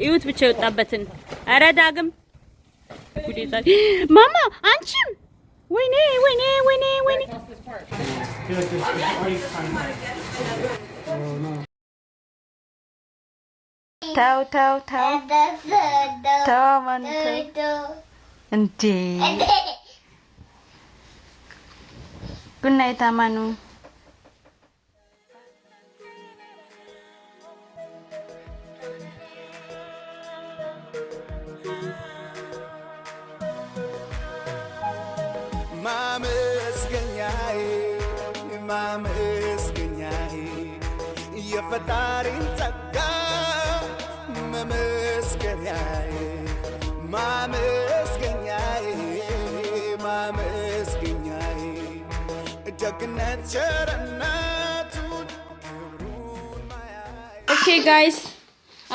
እዩት ብቻ የወጣበትን ኧረ ዳግም ጉዴታ ማማ አንቺም ወይኔ ወይኔ ወይኔ ወይኔ ታው ታው ታው ታው ማን እንዴ ጉድ ናይት አማኑ ማመስገኛዬ የፈጣሪን ጸጋ መመስገኛዬ ማመስገኛዬ ማመስገኛዬ ደግነት ቸርነቱን ክብሩን ማያይ Okay guys,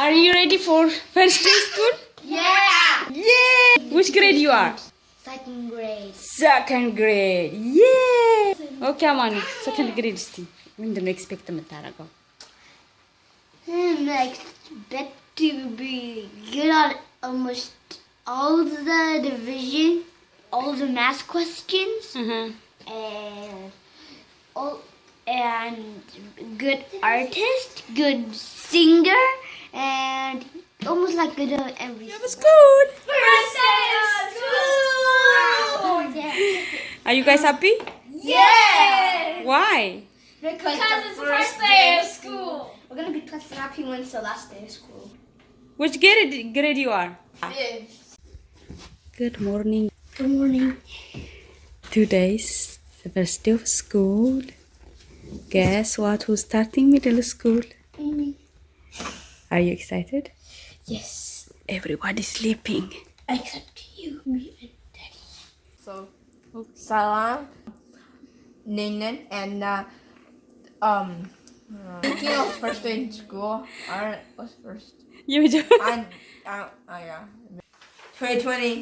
are you ready for first day school? Yeah! Which grade you are? Second grade. Second grade. Yeah! Okay, Amanu. Second grade sti. When do you expect የምታረገው? I expect to be good on almost all the division, all the math questions, and good artist, good singer, and almost like good at everything. That was good. First day of school! Are you guys happy? Yeah! Why? Because it's the first day of school. We're gonna be happy when it's the last day of school. Which grade you are? Fifth. Good morning. Good morning. Today's the first day of school. Guess what? Who's starting middle school? Amy. Are you excited? Yes. Everybody's sleeping. Except you, me, and Daddy. So, Salam, Ningen, and you know, first day in school. What's first? You And yeah, 2020.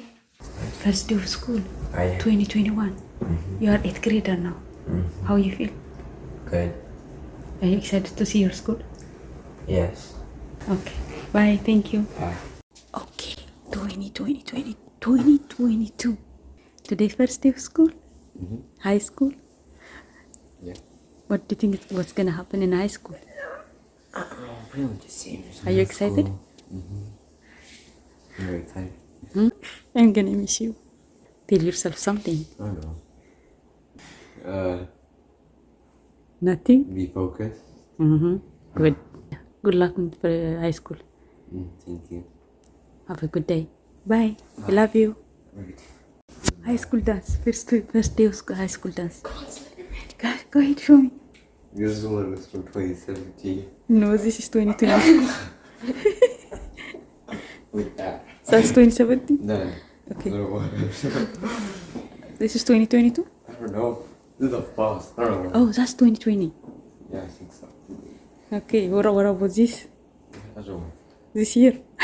First day of school. 2021. You are 8th grader now. How you feel? Good. Are you excited to see your school? Yes. Okay. Bye. Thank you. Bye. Okay. 2022. Today's first day of school. High school. Yeah. What do you think what's gonna happen in high school? Really the same. Are you excited? I'm very excited. I'm gonna miss you. Tell yourself something. I don't know. Nothing. Be focused. Good. Good luck for high school. Thank you. Have a good day. Bye. I love you. High school dance. First day of school, high school dance. Go ahead, show me. This one was from 2017. No, this is 2020. With that. So it's 2017? No. Okay. No. This is 2022? I don't know. This is a false. I don't know. Oh, that's 2020. Yeah, I think so. Okay, what about this? I don't know. This year? I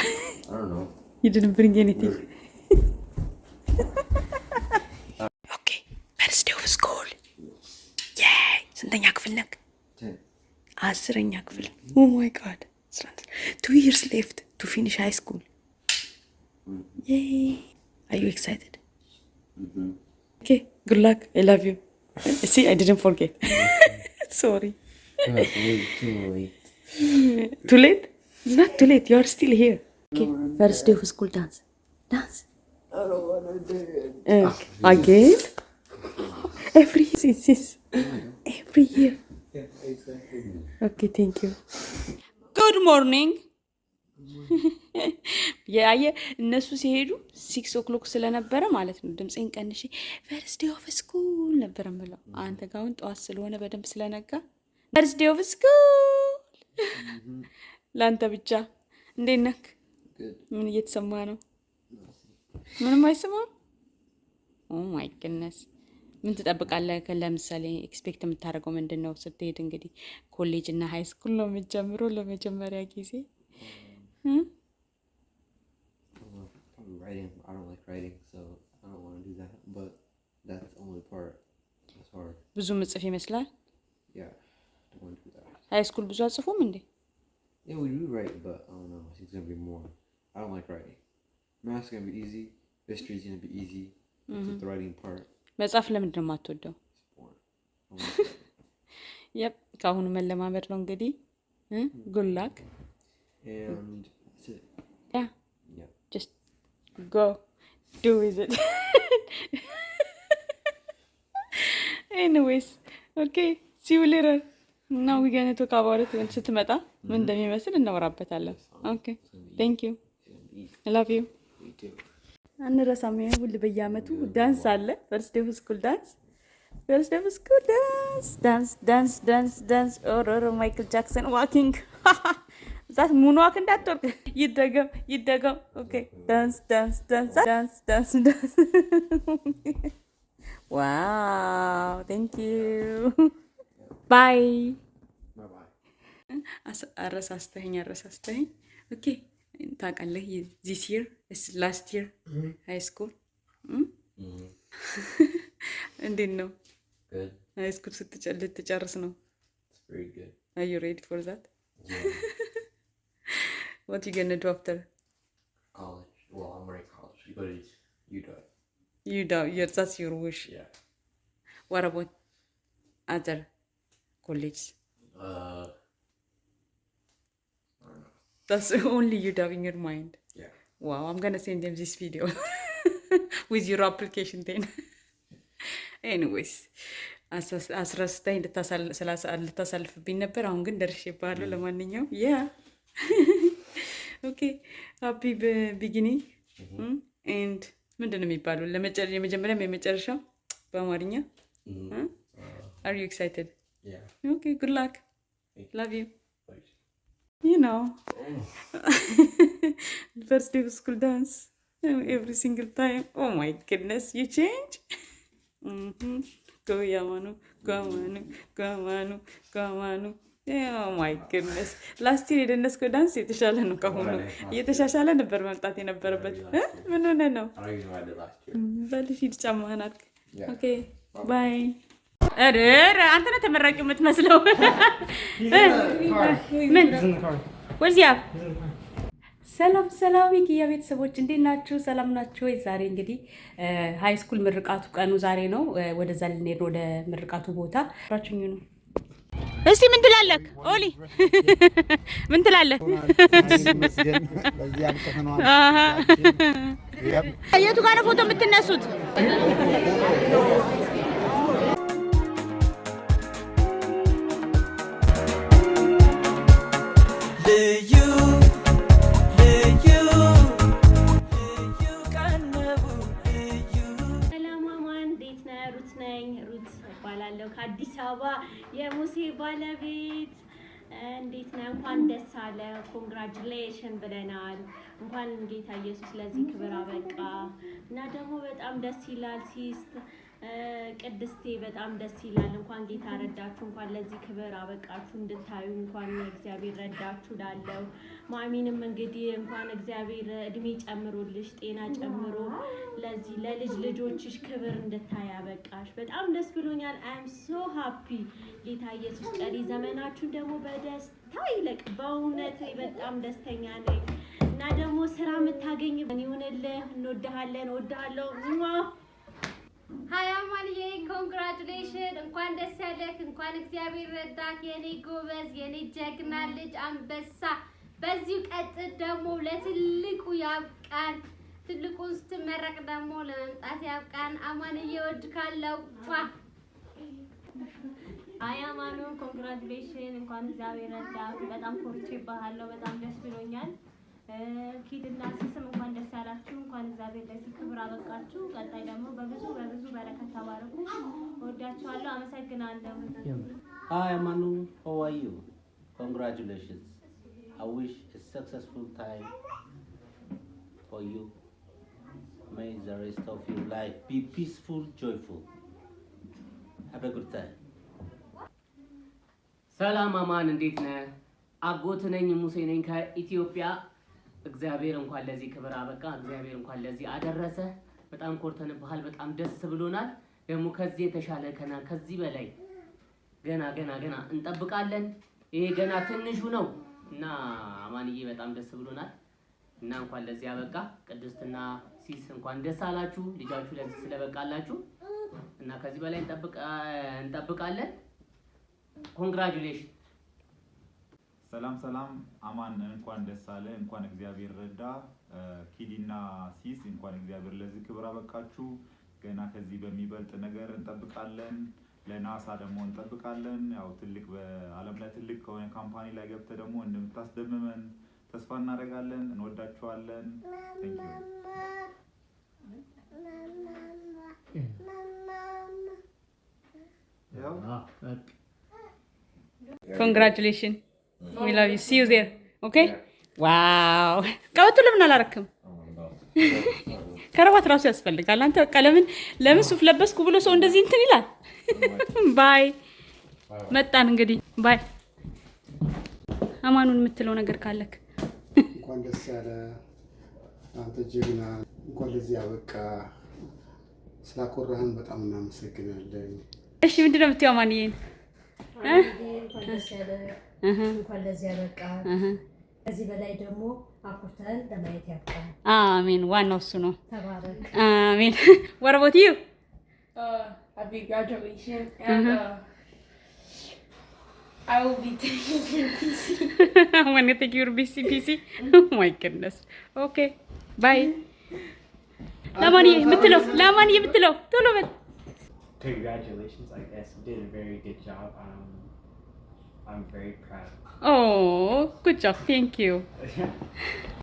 don't know. You didn't bring anything. Okay, first day of school. Yay! ስንተኛ ክፍል ነክ? 10ኛ ክፍል. Oh my god. 2 years left to finish high school. Yay! Are you excited? Okay, good luck. I love you. See, I didn't forget. Sorry. That's way too late. Too late? It's not too late. You're still here. Okay, first day of school dance. Dance. I don't want to do it. Again? Every year it's this. Every year. Yeah, exactly. Okay, thank you. Good morning. ያየ እነሱ ሲሄዱ 6 o'clock ስለነበረ ማለት ነው ድምጼን ቀንሼ first day of school ነበር የምለው። አንተ ጋር አሁን ጠዋት ስለሆነ በደንብ ስለነጋ first day of school ላንተ ብቻ እንዴት ነህ? ምን እየተሰማ ነው? ምንም አይሰማም? Oh my goodness. ምን ትጠብቃለህ? ለምሳሌ ኤክስፔክት የምታደርገው ምንድነው ስትሄድ? እንግዲህ ኮሌጅ እና ሃይ ስኩል ነው የምትጀምረው ለመጀመሪያ ጊዜ። Probably writing. I don't like writing, so I don't want to do that. But that's the only part that's hard. ብዙ ምጽፍ ይመስላል? Yeah, I don't want to do that. ሃይ ስኩል ብዙ አጽፉም እንዴ? Yeah, we do write, but I don't know. I think is gonna be more. I don't like writing. Math's gonna be easy. History's gonna be easy. It's the writing part. መጽሐፍ ለምንድን ነው የማትወደው? It's boring. I don't like writing. Yep, ከአሁኑ መለማመድ ነው እንግዲህ። Good luck. And that's it. Yeah. Yeah. Just go do with it. Anyways, okay. See you later. Now we're gonna talk about it when ስትመጣ ምን እንደሚመስል እናወራበታለን። Okay. Thank you. I love you. Me too. አንረሳም። ሁሉ በየአመቱ ዳንስ አለ። First day of school dance. First day of school dance. Dance, dance, dance, dance. Oh, Michael Jackson walking. That moonwalk እንዳትወርቅ ይደገም Okay. Dance, dance, dance, dance, dance, dance. Wow. Thank you. Bye. Bye-bye. አረሳስተኸኝ Okay. ታውቃለህ this year is last year high school. እንዴት ነው? Good. high school ልትጨርስ ነው? It's very good. Are you ready for that? Yeah. What you gonna do after? College. Well, I'm already college, but it's UW. That's your wish. Yeah. What about other colleges? I don't know. That's only UW in your mind. Yeah. Wow, I'm gonna send them this video with your application then. Anyways, አስረስተኝ ልታሳልፍብኝ ነበር። አሁን ግን ደርሼብሃለሁ። ለማንኛውም yeah. Okay, happy beginning. And ምንድን ነው የሚባለው? የመጀመሪያም የመጨረሻው በአማርኛ? Are you excited? Yeah. Okay, good luck. Love you. Thanks. You know. First day of school dance. Every single time. Oh my goodness, you change? Go Yamanu, go Manu, go Manu, go Manu. Oh my goodness. Last year የደነስከው ዳንስ የተሻለ ነው ከሆነ እየተሻሻለ ነበር መምጣት የነበረበት። ምን ሆነ ነው? I don't even know what I did last year. በልሽ ሂድ ጫማህን አድርግ። Okay, bye. ኧረ አንተ ነህ ተመራቂው የምትመስለው። ምን ወዚያ ሰላም የኪያ ቤተሰቦች እንዴት ናችሁ? ሰላም ናችሁ ወይ? ዛሬ እንግዲህ ሃይ ስኩል ምርቃቱ ቀኑ ዛሬ ነው። ወደዛ ልንሄድ ነው፣ ወደ ምርቃቱ ቦታ። አብራችሁኝ ነው። እስቲ ምን ትላለህ ኦሊ? ምን ትላለህ? የቱ ጋር ነው ፎቶ የምትነሱት? ከአዲስ አበባ የሙሴ ባለቤት እንዴት ነው? እንኳን ደስ አለ። ኮንግራቹሌሽን ብለናል። እንኳን ጌታ ኢየሱስ ለዚህ ክብር አበቃ እና ደግሞ በጣም ደስ ይላል። ሲስት ቅድስቴ በጣም ደስ ይላል። እንኳን ጌታ ረዳችሁ፣ እንኳን ለዚህ ክብር አበቃችሁ እንድታዩ እንኳን እግዚአብሔር ረዳችሁ ላለው ማሚንም እንግዲህ እንኳን እግዚአብሔር እድሜ ጨምሮልሽ ጤና ጨምሮ ለዚህ ለልጅ ልጆችሽ ክብር እንድታይ አበቃሽ። በጣም ደስ ብሎኛል። አይ አም ሶ ሃፒ። ጌታ ኢየሱስ ቀሪ ዘመናችሁን ደግሞ በደስታ ይለቅ። በእውነት በጣም ደስተኛ ነኝ እና ደግሞ ስራ የምታገኝ ይሁንልህ። እንወድሃለን፣ እወድሃለሁ። ሀይ አማንዬ ኮንግራቹሌሽን፣ እንኳን ደስ ያለህ፣ እንኳን እግዚአብሔር ረዳክ የኔ ጎበዝ፣ የኔ ጀግና ልጅ አንበሳ። በዚሁ ቀጥል ደግሞ ለትልቁ ያብቃን። ትልቁን ስትመረቅ ደግሞ ለመምጣት ያብቃን። አማንዬ እወድካለሁ። ሀይ አማኑ ኮንግራቹሌሽን፣ እንኳን እግዚአብሔር ረዳክ። በጣም ኮርቼብሃለሁ፣ በጣም ደስ ብሎኛል። ኪድና ሲስም እንኳን ደስ ያላችሁ፣ እንኳን እግዚአብሔር ለዚህ ክብር አበቃችሁ። ቀጣይ ደግሞ በብዙ በረከት ተባረኩ። ወዳችኋለሁ። አመሰግናለሁ። Hi Amanu, how are you? Congratulations. I wish a successful time for you. May the rest of your life be peaceful, joyful. Have a good time. ሰላም አማን፣ እንዴት ነህ? አጎት ነኝ፣ ሙሴ ነኝ ከኢትዮጵያ። እግዚአብሔር እንኳን ለዚህ ክብር አበቃ። እግዚአብሔር እንኳን ለዚህ አደረሰ። በጣም ኮርተንብሃል፣ በጣም ደስ ብሎናል። ደግሞ ከዚህ የተሻለ ከዚህ በላይ ገና እንጠብቃለን። ይሄ ገና ትንሹ ነው እና አማንዬ በጣም ደስ ብሎናል። እና እንኳን ለዚህ ያበቃ ቅድስትና ሲስ እንኳን ደስ አላችሁ ልጃችሁ ለዚህ ስለበቃላችሁ እና ከዚህ በላይ እንጠብቃለን ኮንግራቹሌሽን ሰላም አማን እንኳን ደስ አለ እንኳን እግዚአብሔር ረዳ ኪዲና ሲስ እንኳን እግዚአብሔር ለዚህ ክብር አበቃችሁ ገና ከዚህ በሚበልጥ ነገር እንጠብቃለን ለናሳ ደግሞ እንጠብቃለን ያው ትልቅ በአለም ላይ ትልቅ ከሆነ ካምፓኒ ላይ ገብተ ደግሞ እንደምታስደምመን ተስፋ እናደርጋለን እንወዳችኋለን Congratulations. We love you. See you there. Okay? Wow. ቀበቶ ለምን አላረክም? ከረባት ራሱ ያስፈልጋል። አንተ በቃ ለምን ሱፍ ለበስኩ ብሎ ሰው እንደዚህ እንትን ይላል? ባይ መጣን እንግዲህ ባይ አማኑን የምትለው ነገር ካለክ እንኳን ደስ ያለ አንተ ጀግና እንኳን ለዚህ ያበቃ ስላኮራህን በጣም እናመሰግናለን እሺ ምንድነው የምትይው አማንዬን እንኳን ደስ ያለ እንኳን ለዚህ ያበቃ ከዚህ በላይ ደግሞ አኩርተን ለማየት ያብቃን አሜን ዋናው እሱ ነው ተባረክ አሜን what about you happy graduation and I will be taking your PC. When you take your PC? Oh my goodness. Okay. Bye. Lamani የምትለው ቶሎ በል Congratulations, I guess you did a very good job. I'm very proud. Oh, good job. Thank you.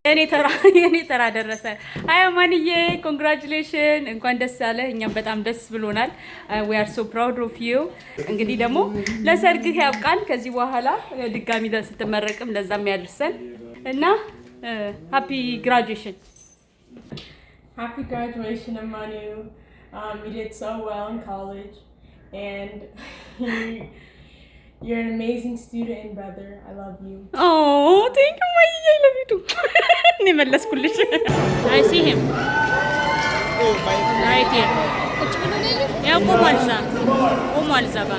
የኔ ተራ ደረሰ አይ አማንዬ ኮንግራቹሌሽን እንኳን ደስ ያለ እኛም በጣም ደስ ብሎናል we are so proud of you እንግዲህ ደግሞ ለሰርግህ ያብቃን ከዚህ በኋላ ድጋሚ ስትመረቅም ለዛም ያድርሰን እና happy graduation Amanu you did so well in college and you're an amazing student and brother. I love you. Oh, thank you, my. I love you too. I see him. Right here. Yeah, come on, Zaba.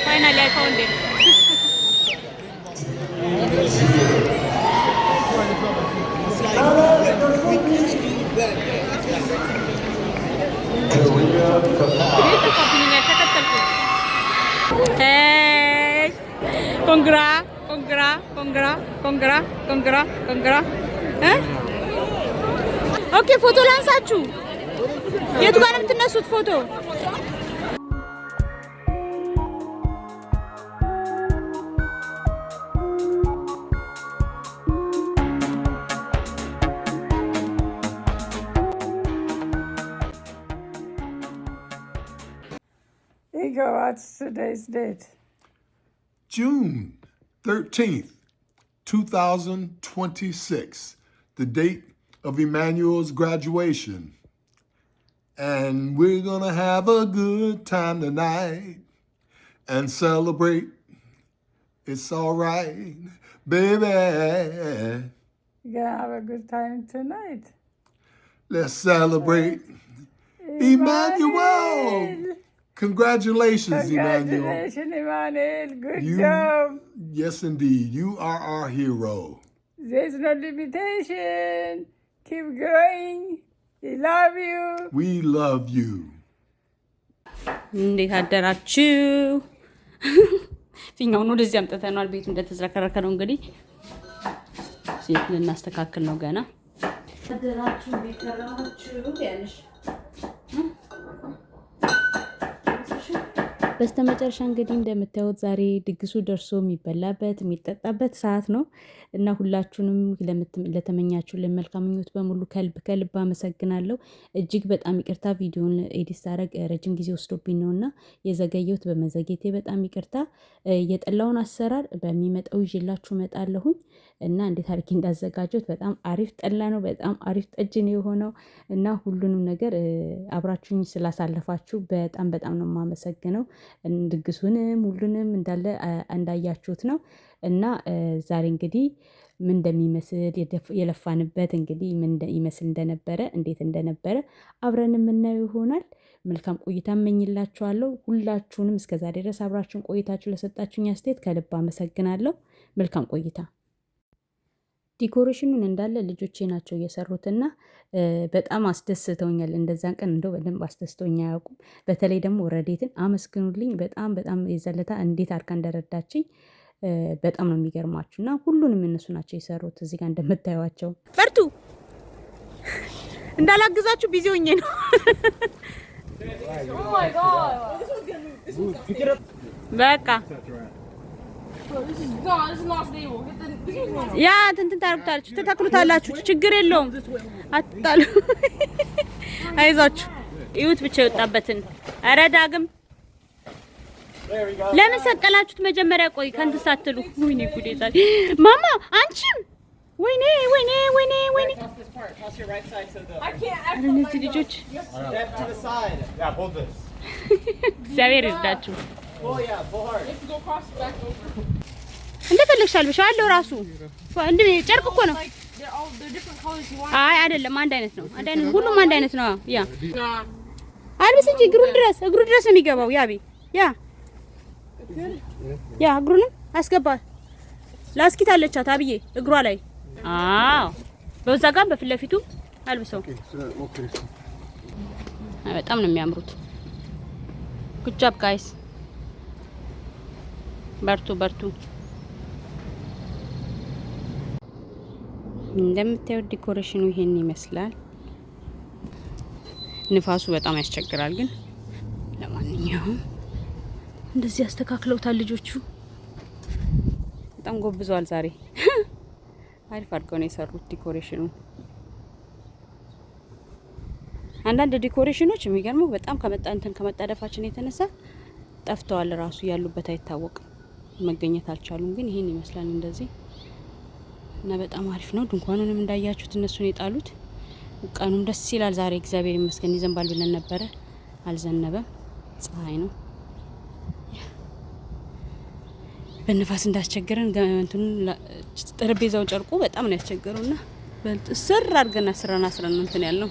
Finally, I found him. Hey! Congra. Okay, photo ላንሳችሁ። የቱ ጋር ነው የምትነሱት ፎቶ? What's today's date? June 13th, 2026, the date of Emmanuel's graduation. And we're gonna have a good time tonight and celebrate. It's all right, baby. You're gonna have a good time tonight. Let's celebrate. Emmanuel! Congratulations, Emmanuel. Congratulations, Emmanuel. Good job. Yes, indeed. You are our hero. There's no limitation. Keep growing. We love you. We love you. እንዴት አደራችሁ? ፊኛውን ወደዚህ አምጥተናል። ቤቱ እንደተዝረከረከ ነው እንግዲህ ሲት ልናስተካክል ነው ገና። አደራችሁ ቤተራችሁ ያለሽ በስተመጨረሻ እንግዲህ እንደምታዩት ዛሬ ድግሱ ደርሶ የሚበላበት የሚጠጣበት ሰዓት ነው እና ሁላችሁንም ለተመኛችሁልን መልካም ምኞት በሙሉ ከልብ አመሰግናለሁ። እጅግ በጣም ይቅርታ ቪዲዮን ኤዲት ሳደርግ ረጅም ጊዜ ወስዶብኝ ነውና የዘገየሁት በመዘግየቴ በጣም ይቅርታ። የጠላውን አሰራር በሚመጣው ይዤላችሁ እመጣለሁኝ እና እንዴት አድርጌ እንዳዘጋጀሁት በጣም አሪፍ ጠላ ነው፣ በጣም አሪፍ ጠጅ ነው የሆነው እና ሁሉንም ነገር አብራችሁኝ ስላሳለፋችሁ በጣም ነው የማመሰግነው። ድግሱንም ሁሉንም እንዳለ እንዳያችሁት ነው እና ዛሬ እንግዲህ ምን እንደሚመስል የለፋንበት እንግዲህ ምን ይመስል እንደነበረ እንዴት እንደነበረ አብረን የምናየው ይሆናል። መልካም ቆይታ እመኝላችኋለሁ። ሁላችሁንም እስከዛሬ ድረስ አብራችሁን ቆይታችሁ ለሰጣችሁኝ አስተያየት ከልብ አመሰግናለሁ። መልካም ቆይታ። ዲኮሬሽኑን እንዳለ ልጆቼ ናቸው የሰሩትና በጣም አስደስተውኛል። እንደዛን ቀን እንደው በደንብ አስደስተውኛ አያውቁም። በተለይ ደግሞ ረዴትን አመስግኑልኝ። በጣም የዘለታ እንዴት አድርጋ እንደረዳችኝ በጣም ነው የሚገርማችሁ። እና ሁሉንም እነሱ ናቸው የሰሩት። እዚህ ጋር እንደምታዩዋቸው በርቱ። እንዳላግዛችሁ ቢዚ ሆኜ ነው። በቃ ያ እንትን ታርጉታላችሁ፣ ተተክሉታላችሁ። ችግር የለውም አትጣሉ። አይዟችሁ እዩት ብቻ የወጣበትን። ኧረ ዳግም ለምን ሰቀላችሁት? መጀመሪያ ቆይ ከእንትን ሳትሉ። ወይኔ ጉዴ ዛሬ ማማ አንቺም ወይኔ ወይኔ ወይኔ ወይኔ። እነዚህ ልጆች እግዚአብሔር ይርዳችሁ። እንደፈለግሽ አልብሽ አለው ራሱ እንደ ጨርቅ እኮ ነው። አይ አይደለም፣ አንድ አይነት ነው። አንድ አይነት ሁሉም አንድ አይነት ነው። ያ አልብስ እንጂ እግሩ ድረስ ነው የሚገባው። ያ እግሩንም አስገባ። ላስኪት አለቻት አብዬ እግሯ ላይ። አዎ በዛ ጋር በፊት ለፊቱ አልብሰው። በጣም ነው የሚያምሩት። ጉድ ጆብ ጋይስ። በርቱ። እንደምታዩት ዲኮሬሽኑ ይሄን ይመስላል። ንፋሱ በጣም ያስቸግራል፣ ግን ለማንኛውም እንደዚህ ያስተካክለውታል ልጆቹ። በጣም ጎብዘዋል ዛሬ። አሪፍ አድርገው ነው የሰሩት ዲኮሬሽኑ። አንዳንድ ዲኮሬሽኖች የሚገርመው በጣም ከመጣደፋችን የተነሳ ጠፍተዋል። ራሱ ያሉበት አይታወቅም፣ መገኘት አልቻሉም። ግን ይሄን ይመስላል እንደዚህ እና በጣም አሪፍ ነው። ድንኳኑንም እንዳያችሁት እነሱን የጣሉት። ቀኑም ደስ ይላል ዛሬ እግዚአብሔር ይመስገን። ይዘንባል ብለን ነበረ፣ አልዘነበም። ፀሐይ ነው። በነፋስ እንዳስቸገረን እንትኑ ጠረጴዛው ጨርቁ በጣም ነው ያስቸገረውና ስር አድርገን አስረን እንትን ያልነው።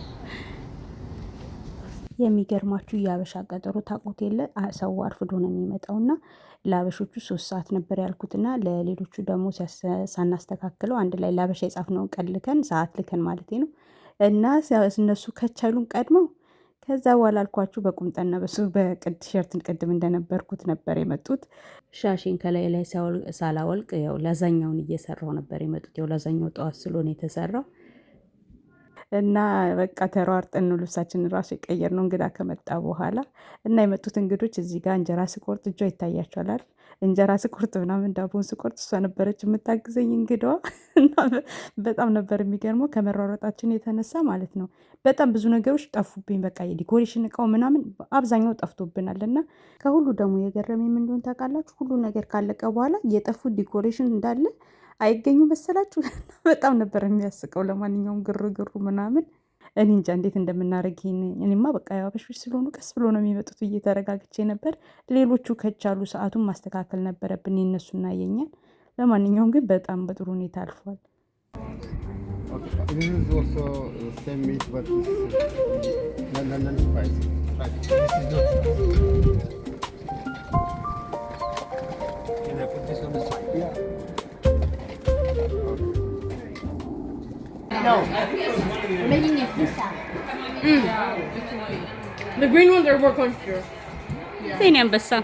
የሚገርማችሁ የአበሻ ቀጠሮ ታውቁት የለ ሰው አርፍዶ ነው የሚመጣውና ለአበሾቹ 3 ሰዓት ነበር ያልኩትና ለሌሎቹ ደግሞ ሳናስተካክለው አንድ ላይ ለአበሻ የጻፍነውን ቀን ልከን ሰዓት ልከን ማለት ነው። እና እነሱ ከቻሉን ቀድመው ከዛ በኋላ አልኳችሁ በቁምጣና በቲሸርትን ቅድም እንደነበርኩት ነበር የመጡት። ሻሽን ከላይ ሳላወልቅ ያው ላዛኛውን እየሰራው ነበር የመጡት። ያው ላዛኛው ጠዋት ስለሆነ የተሰራው እና በቃ ተሯርጠን ነው ልብሳችንን ራሱ የቀየር ነው እንግዳ ከመጣ በኋላ። እና የመጡት እንግዶች እዚህ ጋር እንጀራ ስቆርጥ እጇ ይታያቸዋል አይደል? እንጀራ ስቆርጥ ምናምን ዳቦን ስቆርጥ እሷ ነበረች የምታግዘኝ እንግዳዋ። እና በጣም ነበር የሚገርመው ከመሯሯጣችን የተነሳ ማለት ነው። በጣም ብዙ ነገሮች ጠፉብኝ። በቃ የዲኮሬሽን እቃው ምናምን አብዛኛው ጠፍቶብናል። እና ከሁሉ ደግሞ የገረመኝ ምን እንደሆነ ታውቃላችሁ? ሁሉ ነገር ካለቀ በኋላ የጠፉት ዲኮሬሽን እንዳለ አይገኙ መሰላችሁ? በጣም ነበር የሚያስቀው። ለማንኛውም ግርግሩ ምናምን እኔ እንጃ እንዴት እንደምናደርግ ይሄን። እኔማ በቃ አበሾች ስለሆኑ ቀስ ብሎ ነው የሚመጡት ብዬ ተረጋግቼ ነበር። ሌሎቹ ከቻሉ ሰዓቱን ማስተካከል ነበረብን የነሱና የኛን። ለማንኛውም ግን በጣም በጥሩ ሁኔታ አልፏል። No. We're making a fruit salad. The green ones are more crunchier. Same ambassa.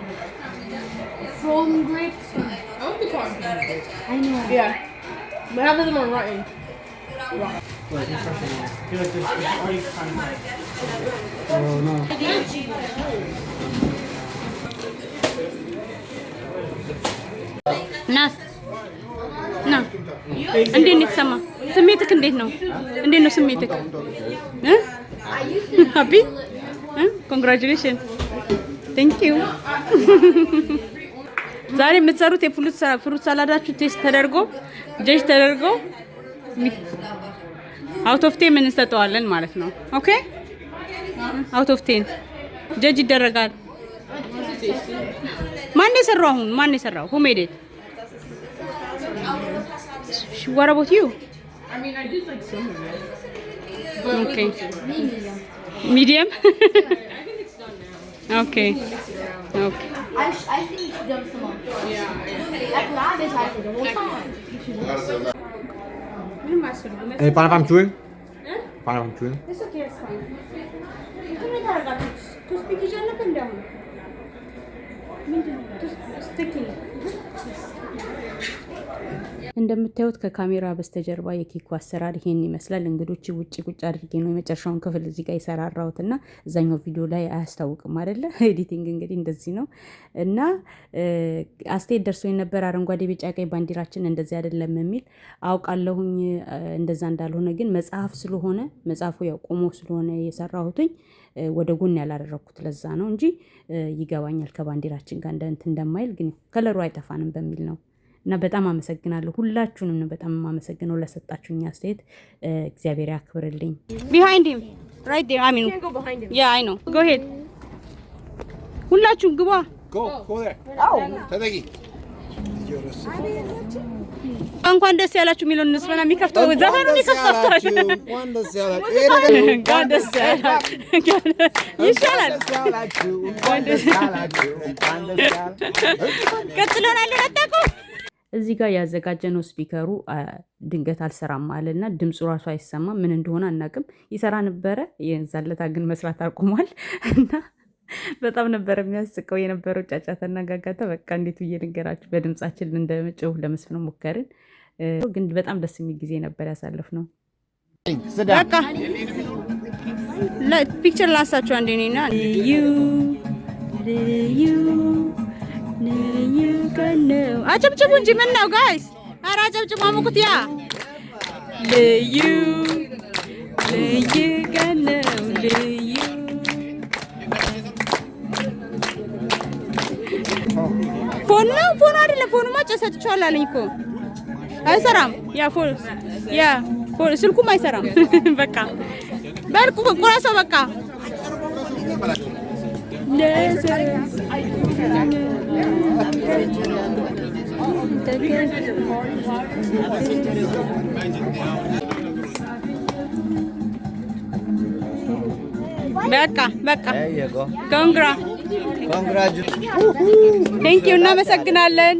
From grapes. I want the corn. I know. Yeah. But half of them are rotten. Oh no. ናስ ና እንዴት ነው የተሰማ ስሜትክ? እንዴት ነው ስሜትክ? ሃፒ ኮንግራቹሌሽን ቴንክ ዩ። ዛሬ የምትሰሩት የፍሩት ሳላዳችሁ ቴስት ተደርጎ ጀጅ ተደርጎ አውት ኦፍ 10 ምን እንሰጠዋለን ማለት ነው። ኦኬ አውት ኦፍ 10 ጀጅ ይደረጋል። ማን የሰራው? ሁ ሜድ ኢት? What about you? I mean, I did like some of it. But Okay. Medium. Medium? I think it's done now. Okay. You can mix it around. Okay. I think you should jump some more. Yeah. That's what I've been talking the whole time. Hey, find if I'm chewing? Find if I'm chewing? It's okay, it's fine. Come here, to speak each other down. Sticking. እንደምታዩት ከካሜራ በስተጀርባ የኬኩ አሰራር ይሄን ይመስላል። እንግዶች ውጪ ቁጭ አድርጌ ነው የመጨረሻውን ክፍል እዚህ ጋር የሰራራሁትና እዛኛው ቪዲዮ ላይ አያስታውቅም አይደለ? ኤዲቲንግ እንግዲህ እንደዚህ ነው እና አስተያየት ደርሶኝ ነበር። አረንጓዴ፣ ቢጫ፣ ቀይ ባንዲራችን እንደዚህ አይደለም የሚል አውቃለሁኝ። እንደዛ እንዳልሆነ ግን መጽሐፍ ስለሆነ መጽሐፉ ያው ቆሞ ስለሆነ የሰራሁትኝ ወደ ጎን ያላደረኩት ለዛ ነው እንጂ ይገባኛል ከባንዲራችን ጋር እንትን እንደማይል ግን ከለሩ አይጠፋንም በሚል ነው። እና በጣም አመሰግናለሁ ሁላችሁንም ነው በጣም አመሰግናለሁ ለሰጣችሁኝ አስተያየት እግዚአብሔር ያክብርልኝ። Behind him right there I mean Can't go behind him. Yeah I know go ahead ሁላችሁም ግባ Go there. ተጠቂ እንኳን ደስ ያላችሁ የሚለውን እንስማና የሚከፍተው ዘፈኑን ይከፍታችሁ እንኳን ደስ ያላችሁ እንኳን ደስ ያላችሁ ይሻላል እንኳን ደስ ያላችሁ ቀጥሎናል ለታቆ እዚህ ጋር ያዘጋጀነው ስፒከሩ ድንገት አልሰራም አለና ድምጹ ራሱ አይሰማም ምን እንደሆነ አናቅም ይሰራ ነበር የዛለታ ግን መስራት አቁሟል እና በጣም ነበር የሚያስቀው የነበረው ጫጫታና ጋጋታ በቃ እንዴት ብዬ ልንገራችሁ በድምጻችን እንደመጨው ለመስፈን ሞከርን ግን በጣም ደስ የሚል ጊዜ ነበር ያሳለፍነው በቃ ፒክቸር ላሳችሁ አንዴ ነኝና you can know አጨብጭቡ እንጂ ምን ነው ጋይስ ኧረ አጨብጭቡ አሙቁት ያ ልዩ can know ልዩ ፎን አይደለም ፎንማ ጨሰጥቻለሁ አለኝ እኮ አይሰራም ያ ፎን ስልኩም አይሰራም በቃ በልኩ ቁራሶ በቃ በቃ ኮንግራ ቴንክ ዩ እናመሰግናለን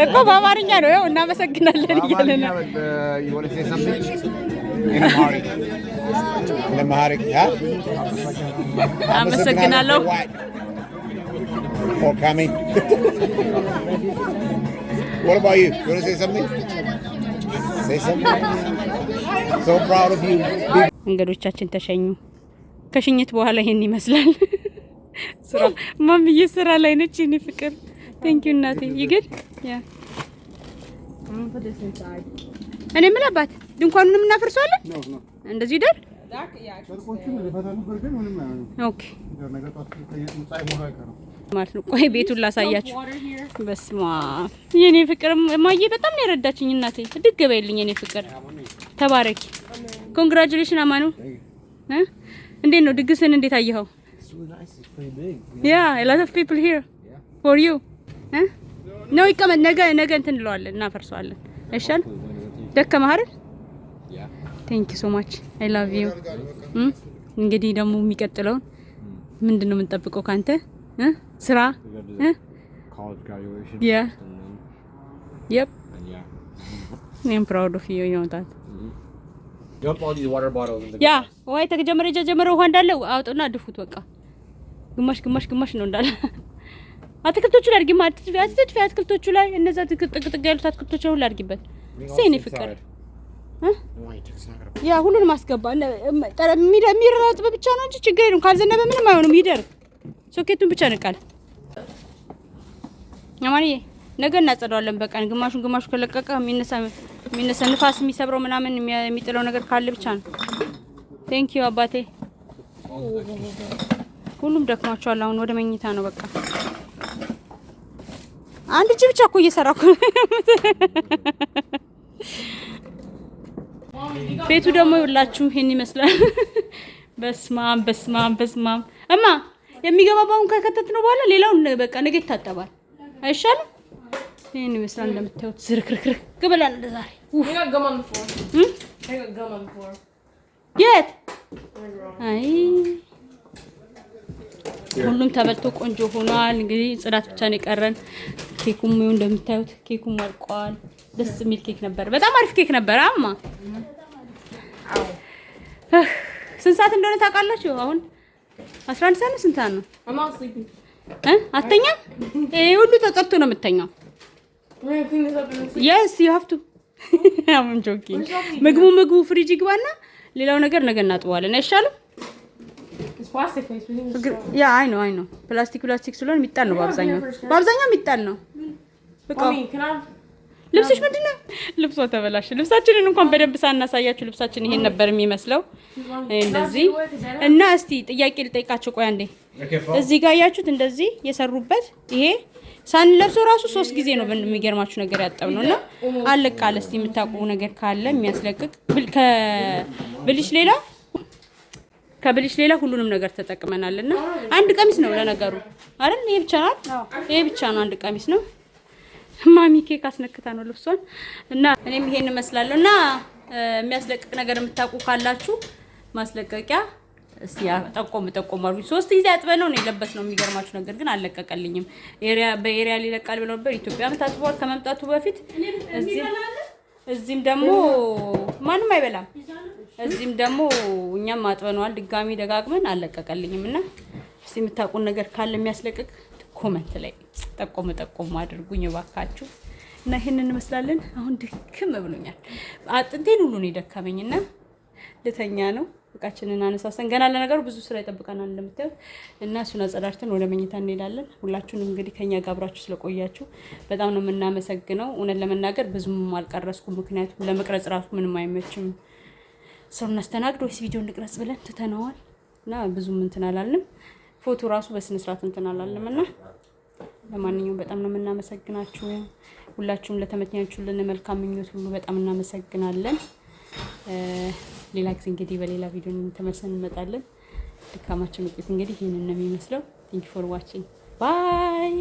እኮ በአማርኛ ነው ያው እናመሰግናለን እያለ ነው አመሰግናለሁ for coming. What about you? You want to say something? Say something. So proud of you. እንግዶቻችን ተሸኙ። ከሽኝት በኋላ ይሄን ይመስላል። ስራ ማምዬ ስራ ላይ ነች እኔ ፍቅር። Thank you እናቴ። ይግድ ያ እኔ ምን አባት ድንኳኑንም እናፈርሰዋለን? እንደዚህ ይደር ኦኬ ማለት ነው። ቆይ ቤቱን ላሳያችሁ። በስማ የኔ ፍቅር ማዬ በጣም ነው የረዳችኝ እናቴ። ድግ በይልኝ የኔ ፍቅር ተባረኪ። ኮንግራቹሌሽን አማኑ። እንዴት ነው ድግስን እንዴት አየኸው? Yeah, a lot of people here for you. ነው ይቀመጥ ነገ እንትን እንለዋለን እናፈርሰዋለን። አይሻል ደከመህ አይደል? Thank you so much. I love you. እንግዲህ ደግሞ የሚቀጥለውን ምንድነው የምንጠብቀው ካንተ? ስራ? College graduation. Yeah. Yep. I'm proud of you, you know that. You have all these water bottles in the Yeah, ወይ ተጀመረ ውሃ እንዳለ አውጡና ድፉት በቃ። ግማሽ ነው እንዳለ። አትክልቶቹ ላይ አድርጊ ማለት አትክልቶቹ ላይ እነዛ ጥቅጥቅ ያሉት አትክልቶቹ ሁሉ አድርጊበት። ሲኔ ፍቅር ያ ሁሉን ማስገባ የሚረጥ ብቻ ነው እንጂ ችግር የለም። ካልዘነበ ምንም አይሆንም። ይደርቅ ሶኬቱን ብቻ ንቃል። አማንዬ ነገ እናጸዳዋለን በቀን ግማሹ ከለቀቀ የሚነሳ ንፋስ የሚሰብረው ምናምን የሚጥለው ነገር ካለ ብቻ ነው። ቴንክ ዩ አባቴ። ሁሉም ደክሟቸዋል። አሁን ወደ መኝታ ነው በቃ። አንድ እጅ ብቻ እኮ እየሰራኩ ቤቱ ደግሞ ይውላችሁ ይሄን ይመስላል። በስማም እማ የሚገባባውን ከከተት ነው በኋላ ሌላውን በቃ ነገ ይታጠባል። አይሻልም? ይሄን ይመስላል እንደምታዩት ዝርክርክርክ ብለን ዛሬ We got gum on the floor. I got gum on the floor. የት አይ ሁሉም ተበልቶ ቆንጆ ሆኗል። እንግዲህ ጽዳት ብቻ ነው የቀረን። ኬኩም ይሁን እንደምታዩት ኬኩም አልቋል። ደስ የሚል ኬክ ነበር። በጣም አሪፍ ኬክ ነበር። አማ ስንት ሰዓት እንደሆነ ታውቃላችሁ? አሁን 11 ሰዓት ነው። ስንት ሰዓት ነው? I'm not sleeping. አትተኛም? ይሄ ሁሉ ተጸድቶ ነው የምትተኛው? We're gonna clean this up and then sleep. Yes, you have to. I'm joking. ምግቡ ፍሪጅ ይግባና ሌላው ነገር ነገ እናጥበዋለን። አይሻልም? It's plastic place. We can just throw it. ያ አይ ነው ፕላስቲክ ስለሆነ የሚጣል ነው በአብዛኛው የሚጣል ነው። በቃ Mommy, can I? ልብስሽ ምንድነው? ልብሷ ተበላሽ። ልብሳችንን እንኳን በደንብ ሳናሳያችሁ ልብሳችን ይሄን ነበር የሚመስለው እንደዚህ። እና እስቲ ጥያቄ ልጠይቃችሁ። ቆይ አንዴ እዚህ ጋር ያያችሁት እንደዚህ የሰሩበት ይሄ ሳንለብሰው ራሱ 3 ጊዜ ነው የሚገርማችሁ ነገር ያጠብነውና አለቃለ። እስቲ የምታውቁ ነገር ካለ የሚያስለቅቅ ከብልሽ ሌላ ሁሉንም ነገር ተጠቅመናልና አንድ ቀሚስ ነው ለነገሩ አይደል? ይሄ ብቻ ነው አንድ ቀሚስ ነው። ማሚ ኬክ አስነክታ ነው ልብሷን እና እኔም ይሄን መስላለሁና የሚያስለቅቅ ነገር የምታውቁ ካላችሁ ማስለቀቂያ እስቲ ጠቆም አድርጉ። 3 ጊዜ አጥበነው ነው የለበስነው። የሚገርማችሁ ነገር ግን አልለቀቀልኝም። በኤሪያ ሊለቃል ብለው ነበር። ኢትዮጵያም ታጥቧል ከመምጣቱ በፊት። እዚህም ደግሞ ማንም አይበላም። እዚህም ደግሞ እኛም አጥበነዋል ድጋሚ ደጋግመን አልለቀቀልኝም። እና እስቲ የምታውቁን ነገር ካለ የሚያስለቅቅ ኮሜንት ላይ ጠቆም አድርጉኝ እባካችሁ። እና ይሄንን እንመስላለን። አሁን ድክም ብሎኛል። አጥንቴን ሁሉ ነው የደከመኝና ልተኛ ነው። በቃችንን አነሳሰን ገና ለነገሩ ብዙ ስራ ይጠብቀናል እንደምታዩት። እና እሱን አጸዳድተን ወደ መኝታ እንሄዳለን። ሁላችሁንም እንግዲህ ከኛ ጋር አብራችሁ ስለቆያችሁ በጣም ነው የምናመሰግነው። እውነት ለመናገር ብዙም አልቀረስኩም፣ ምክንያቱም ለመቅረጽ ራሱ ምንም አይመችም። ሰው እናስተናግድ ወይስ ቪዲዮ እንቅረጽ ብለን ትተነዋል እና ብዙም እንትን አላልንም። ፎቶ ራሱ በስነ ስርዓት እንትን አላልንም። እና ለማንኛውም በጣም ነው የምናመሰግናችሁ። ሁላችሁም ለተመኛችሁልን መልካም ምኞት ሁሉ በጣም እናመሰግናለን። ሌላ ጊዜ እንግዲህ በሌላ ቪዲዮ ተመልሰን እንመጣለን። ድካማችን ውጤት እንግዲህ ይሄንን ነው የሚመስለው። ቴንክ ዩ ፎር ዋቺንግ ባይ